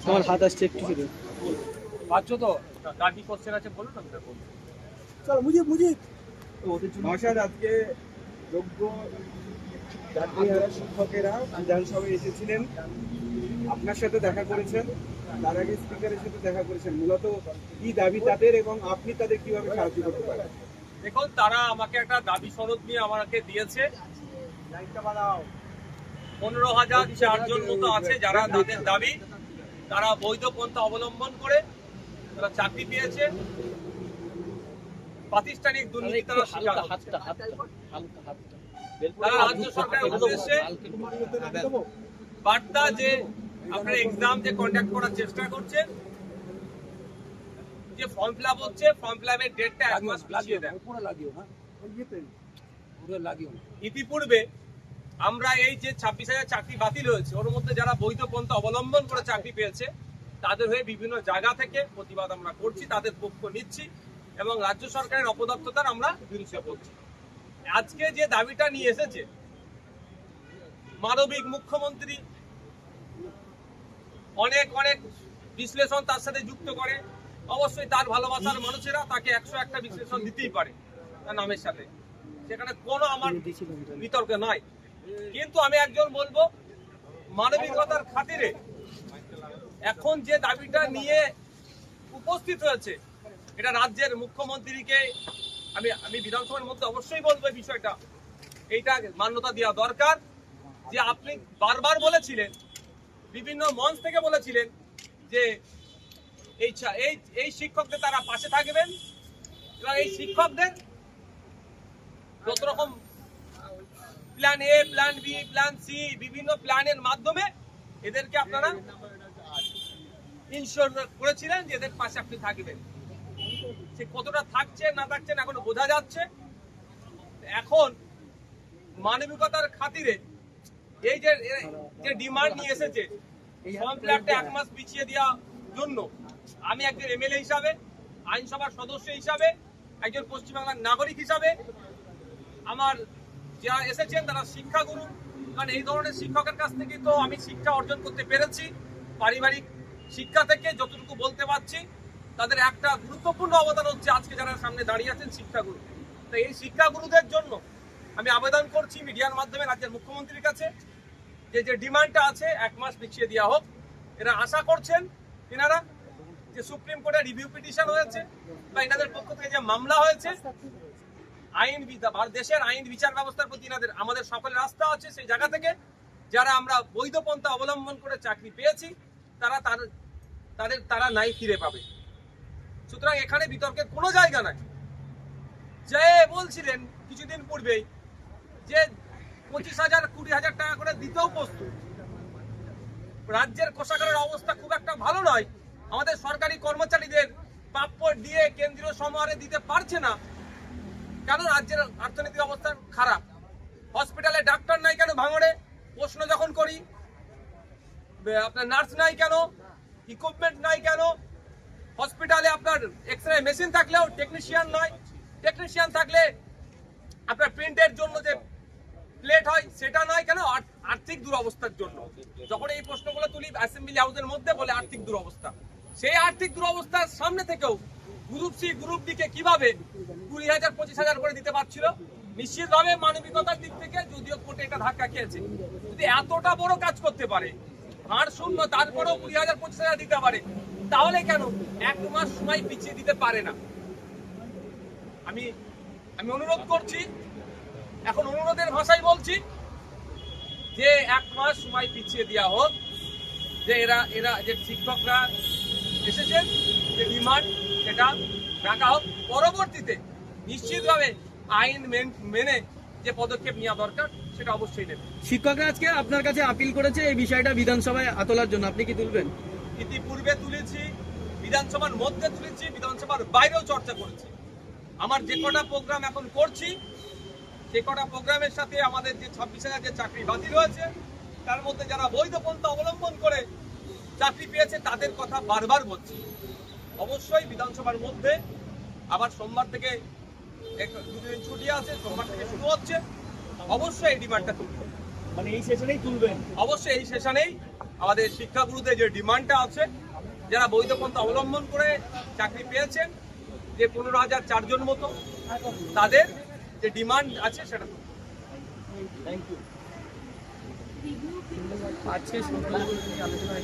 আমার হাত আসছে একটু শুধু পাচ্ছ তো গাড়ি কোশ্চেন আছে বলুন না চলো মুজিব ভাষার আজকে যোগ্য শিক্ষকেরা বিধানসভায় এসেছিলেন, আপনার সাথে দেখা করেছেন, তার আগে স্পিকারের সাথে দেখা করেছেন। মূলত কি দাবি তাদের এবং আপনি তাদের কিভাবে সাহায্য করতে পারেন? দেখুন, তারা আমাকে একটা দাবি সনদ নিয়ে আমাকে দিয়েছে। 15,004 জন মতো আছে যারা তাদের দাবি তারা বৈধ পন্থা অবলম্বন করে তারা চাকরি পেয়েছে। প্রাতিষ্ঠানিক দুর্নীতি তারা স্বীকার করছে। তারা রাজ্য সরকারের উদ্দেশ্যে বার্তা যে আপনার এক্সাম যে কন্ডাক্ট করার চেষ্টা করছেন, যে ফর্ম ফিল আপ হচ্ছে, ফর্ম ফিল আপের ডেটটা 1 মাস পিছিয়ে দেন। ইতিপূর্বে আমরা এই যে 26,000 চাকরি বাতিল হয়েছে ওর মধ্যে যারা বৈধ পন্থা অবলম্বন করে চাকরি পেয়েছে তাদের হয়ে বিভিন্ন জায়গা থেকে প্রতিবাদ আমরা করছি, তাদের পক্ষ নিচ্ছি এবং রাজ্য সরকারের অপদার্থতার আমরা বিরোধিতা করছি। আজকে যে দাবিটা নিয়ে এসেছে মানবিক মুখ্যমন্ত্রী অনেক বিশ্লেষণ তার সাথে যুক্ত করে, অবশ্যই তার ভালোবাসার মানুষেরা তাকে 101টা বিশ্লেষণ দিতেই পারে তার নামের সাথে, সেখানে কোনো আমার বিতর্ক নাই। কিন্তু আমি একজন বলবো, মানবিকতার খাতিরে এখন যে দাবিটা নিয়ে উপস্থিত হয়েছে এটা রাজ্যের মুখ্যমন্ত্রীকে আমি বিধানসভার মধ্যে অবশ্যই বলবো এই বিষয়টা, এইটা মান্যতা দেওয়া দরকার। যে আপনি বারবার বলেছিলেন, বিভিন্ন মঞ্চ থেকে বলেছিলেন যে এই শিক্ষকদের তারা পাশে থাকবেন এবং এই শিক্ষকদের যত রকম plan A, plan B, plan C, বিভিন্ন প্ল্যানের মাধ্যমে এদেরকে আপনারা ইনশিওর করেছিলেন যে এদের পাশে আপনি থাকবেন। সে কতটা থাকছেন না থাকছেন এখনো বোঝা যাচ্ছে। এখন মানবিকতার খাতিরে এই যে ডিমান্ড নিয়ে এসেছে ফর্ম ফিল আপটা 1 মাস পিছিয়ে দেওয়ার জন্য, আমি একজন এমএলএ হিসাবে, আইনসভার সদস্য হিসাবে, একজন পশ্চিমবাংলার নাগরিক হিসাবে, আমার যারা এসেছেন তারা শিক্ষাগুরু, কারণ এই ধরনের শিক্ষকের কাছ থেকে তো আমি শিক্ষা অর্জন করতে পেরেছি। পারিবারিক শিক্ষা থেকে যতটুকু বলতে পারছি, তাদের একটা গুরুত্বপূর্ণ অবদান হচ্ছে আজকে যারা সামনে দাঁড়িয়ে আছেন শিক্ষাগুরু। তো এই শিক্ষাগুরুদের জন্য আমি আবেদন করছি মিডিয়ার মাধ্যমে রাজ্যের মুখ্যমন্ত্রীর কাছে যে ডিমান্ডটা আছে 1 মাস পিছিয়ে দেওয়া হোক। এরা আশা করছেন এনারা যে সুপ্রিম কোর্টে রিভিউ পিটিশন হয়েছে বা এনাদের পক্ষ থেকে যে মামলা হয়েছে, দেশের আইন বিচার ব্যবস্থার প্রতি আমাদের সকলের আস্থা আছে। সেই জায়গা থেকে যারা আমরা বৈধ পন্থা অবলম্বন করে চাকরি পেয়েছি তারা নাই ফিরে পাবে। সুতরাং এখানে বিতর্কের কোনো জায়গা নাই। যে বলছিলেন কিছুদিন পূর্বেই যে 25,000 20,000 টাকা করে দিতেও প্রস্তুত, রাজ্যের কোষাগারের অবস্থা খুব একটা ভালো নয়, আমাদের সরকারি কর্মচারীদের প্রাপ্য দিয়ে কেন্দ্রীয় সমাহারে দিতে পারছে না কেন? রাজ্যের অর্থনৈতিক অবস্থা খারাপ। হসপিটালে ডাক্তার নাই কেন ভাঙড়ে? প্রশ্ন যখন করি। আপনার নার্স নাই কেন? ইকুইপমেন্ট নাই কেন? হসপিটালে আপনার এক্সরে মেশিন থাকলেও টেকনিশিয়ান নয়, টেকনিশিয়ান থাকলে আপনার প্রিন্টের জন্য যে প্লেট হয় সেটা নয় কেন? আর্থিক দুরবস্থার জন্য। যখন এই প্রশ্নগুলো তুলি অ্যাসেম্বলি হাউসের মধ্যে বলে আর্থিক দুরবস্থা, সেই আর্থিক দুরবস্থার সামনে থেকেও গ্রুপ সি গ্রুপ ডি কে কিভাবে 20,000 25,000 করে দিতে পারছিল? নিশ্চিতভাবে মানবিকতার দিক থেকে যদিও কোর্টে এটা ধাক্কা খেয়েছে, যদি এতটা বড় কাজ করতে পারে, হাড় শূন্য, তারপরেও 20,000 25,000 দিতে পারে, তাহলে কেন 1 মাস সময় পিছিয়ে দিতে পারে না? আমি অনুরোধ করছি, এখন অনুরোধের ভাষায় বলছি যে 1 মাস সময় পিছিয়ে দেওয়া হোক, যে এরা যে শিক্ষকরা এসেছেন যে ডিমান্ড সেটা রাখা হোক। পরবর্তীতে নিশ্চিতভাবে আইন মেনে যে পদক্ষেপ নেওয়া দরকার সেটা অবশ্যই নেবে। শিক্ষকরা আজকে আপনার কাছে আপিল করেছে এই বিষয়টা বিধানসভায় তোলার জন্য, আপনি কি তুলবেন? ইতিপূর্বে তুলেছি, বিধানসভার মধ্যে তুলেছি, বিধানসভার বাইরেও চর্চা করেছি। আমার যে কটা প্রোগ্রাম এখন করছি সে কটা প্রোগ্রামের সাথে আমাদের যে 26,000 যে চাকরি বাতিল হয়েছে তার মধ্যে যারা বৈধ পন্থা অবলম্বন করে চাকরি পেয়েছে তাদের কথা বারবার বলছি। অবশ্যই বিধানসভার মধ্যে আবার সোমবার থেকে 2 দিন ছুটি আছে, সোমবার থেকে শুরু হচ্ছে, অবশ্যই এই ডিমান্ডটা তুলব। মানে এই সেশনেই তুলবেন? অবশ্যই এই সেশনেই আমাদের শিক্ষাগুরুদের যে ডিমান্ডটা আছে, যারা বৈধ পন্থা অবলম্বন করে চাকরি পেয়েছেন, যে 15,000 4 জন মতো, তাদের যে ডিমান্ড আছে সেটা। Thank you. আজকে আলোচনা